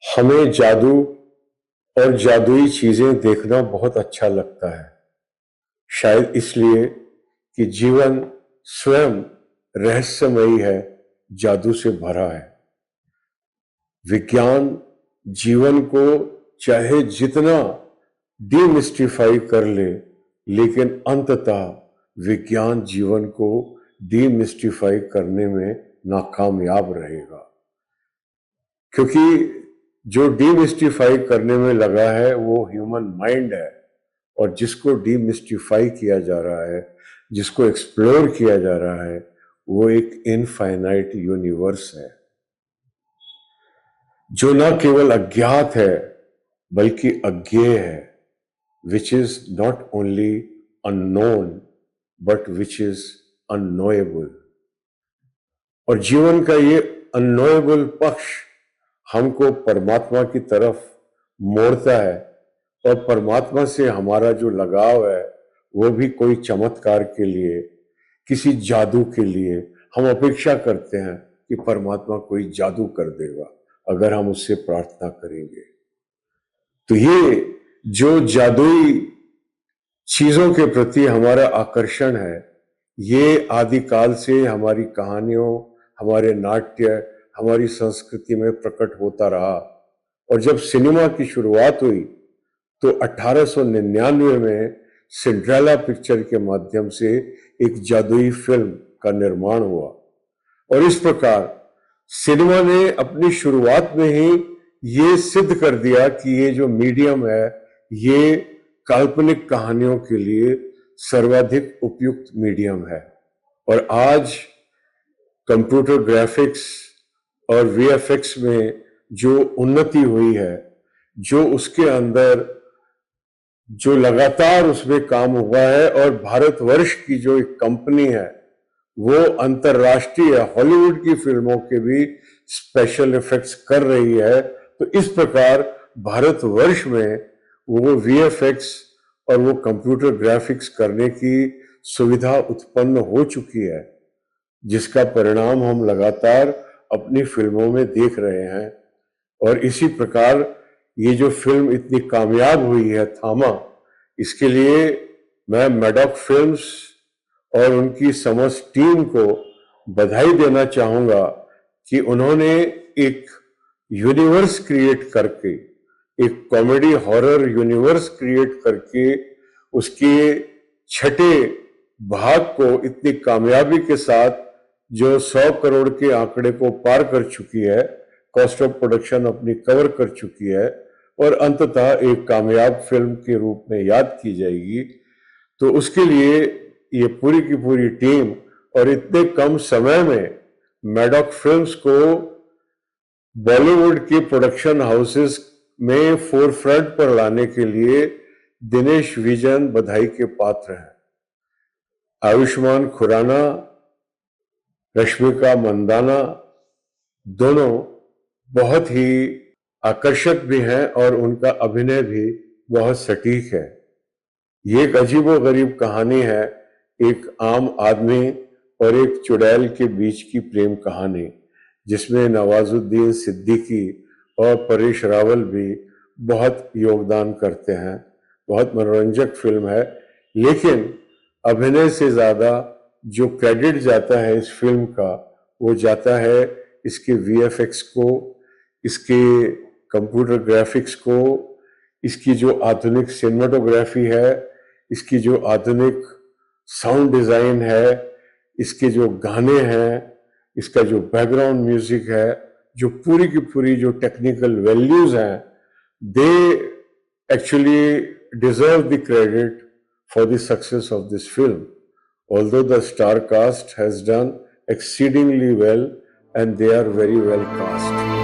हमें जादू और जादुई चीजें देखना बहुत अच्छा लगता है। शायद इसलिए कि जीवन स्वयं रहस्यमयी है, जादू से भरा है। विज्ञान जीवन को चाहे जितना डीमिस्टिफाई कर ले, लेकिन अंततः विज्ञान जीवन को डीमिस्टिफाई करने में नाकामयाब रहेगा, क्योंकि जो डीमिस्टिफाई करने में लगा है वो ह्यूमन माइंड है, और जिसको डीमिस्टिफाई किया जा रहा है, जिसको एक्सप्लोर किया जा रहा है, वो एक इनफाइनाइट यूनिवर्स है जो न केवल अज्ञात है बल्कि अज्ञेय है, which is not only unknown but which is unknowable. और जीवन का ये अननोएबल पक्ष हमको परमात्मा की तरफ मोड़ता है, और परमात्मा से हमारा जो लगाव है वो भी कोई चमत्कार के लिए, किसी जादू के लिए। हम अपेक्षा करते हैं कि परमात्मा कोई जादू कर देगा अगर हम उससे प्रार्थना करेंगे। तो ये जो जादुई चीजों के प्रति हमारा आकर्षण है, ये आदिकाल से हमारी कहानियों, हमारे नाट्य, हमारी संस्कृति में प्रकट होता रहा। और जब सिनेमा की शुरुआत हुई तो 1899 में सिंड्रेला पिक्चर के माध्यम से एक जादुई फिल्म का निर्माण हुआ, और इस प्रकार सिनेमा ने अपनी शुरुआत में ही ये सिद्ध कर दिया कि ये जो मीडियम है ये काल्पनिक कहानियों के लिए सर्वाधिक उपयुक्त मीडियम है। और आज कंप्यूटर ग्राफिक्स और वीएफएक्स में जो उन्नति हुई है, जो उसके अंदर जो लगातार उसमें काम हुआ है, और भारतवर्ष की जो एक कंपनी है वो अंतरराष्ट्रीय हॉलीवुड की फिल्मों के भी स्पेशल इफेक्ट्स कर रही है, तो इस प्रकार भारतवर्ष में वो वीएफएक्स और वो कंप्यूटर ग्राफिक्स करने की सुविधा उत्पन्न हो चुकी है, जिसका परिणाम हम लगातार अपनी फिल्मों में देख रहे हैं। और इसी प्रकार ये जो फिल्म इतनी कामयाब हुई है थामा, इसके लिए मैं मैडॉक फिल्म्स और उनकी समस्त टीम को बधाई देना चाहूंगा कि उन्होंने एक यूनिवर्स क्रिएट करके, एक कॉमेडी हॉरर यूनिवर्स क्रिएट करके उसके छठे भाग को इतनी कामयाबी के साथ, जो 100 करोड़ के आंकड़े को पार कर चुकी है, कॉस्ट ऑफ प्रोडक्शन अपनी कवर कर चुकी है, और अंततः एक कामयाब फिल्म के रूप में याद की जाएगी। तो उसके लिए ये पूरी की पूरी टीम, और इतने कम समय में मैडॉक फिल्म्स को बॉलीवुड के प्रोडक्शन हाउसेस में फोरफ्रंट पर लाने के लिए दिनेश विजन बधाई के पात्र हैं। आयुष्मान खुराना, रश्मिका मंदाना दोनों बहुत ही आकर्षक भी हैं, और उनका अभिनय भी बहुत सटीक है। ये एक अजीबोगरीब कहानी है, एक आम आदमी और एक चुड़ैल के बीच की प्रेम कहानी, जिसमें नवाजुद्दीन सिद्दीकी और परेश रावल भी बहुत योगदान करते हैं। बहुत मनोरंजक फिल्म है, लेकिन अभिनय से ज्यादा जो क्रेडिट जाता है इस फिल्म का, वो जाता है इसके वीएफएक्स को, इसके कंप्यूटर ग्राफिक्स को, इसकी जो आधुनिक सिनेमेटोग्राफी है, इसकी जो आधुनिक साउंड डिजाइन है, इसके जो गाने हैं, इसका जो बैकग्राउंड म्यूजिक है, जो पूरी की पूरी जो टेक्निकल वैल्यूज हैं, they actually deserve the credit for the success of this film, although the star cast has done exceedingly well and they are very well cast.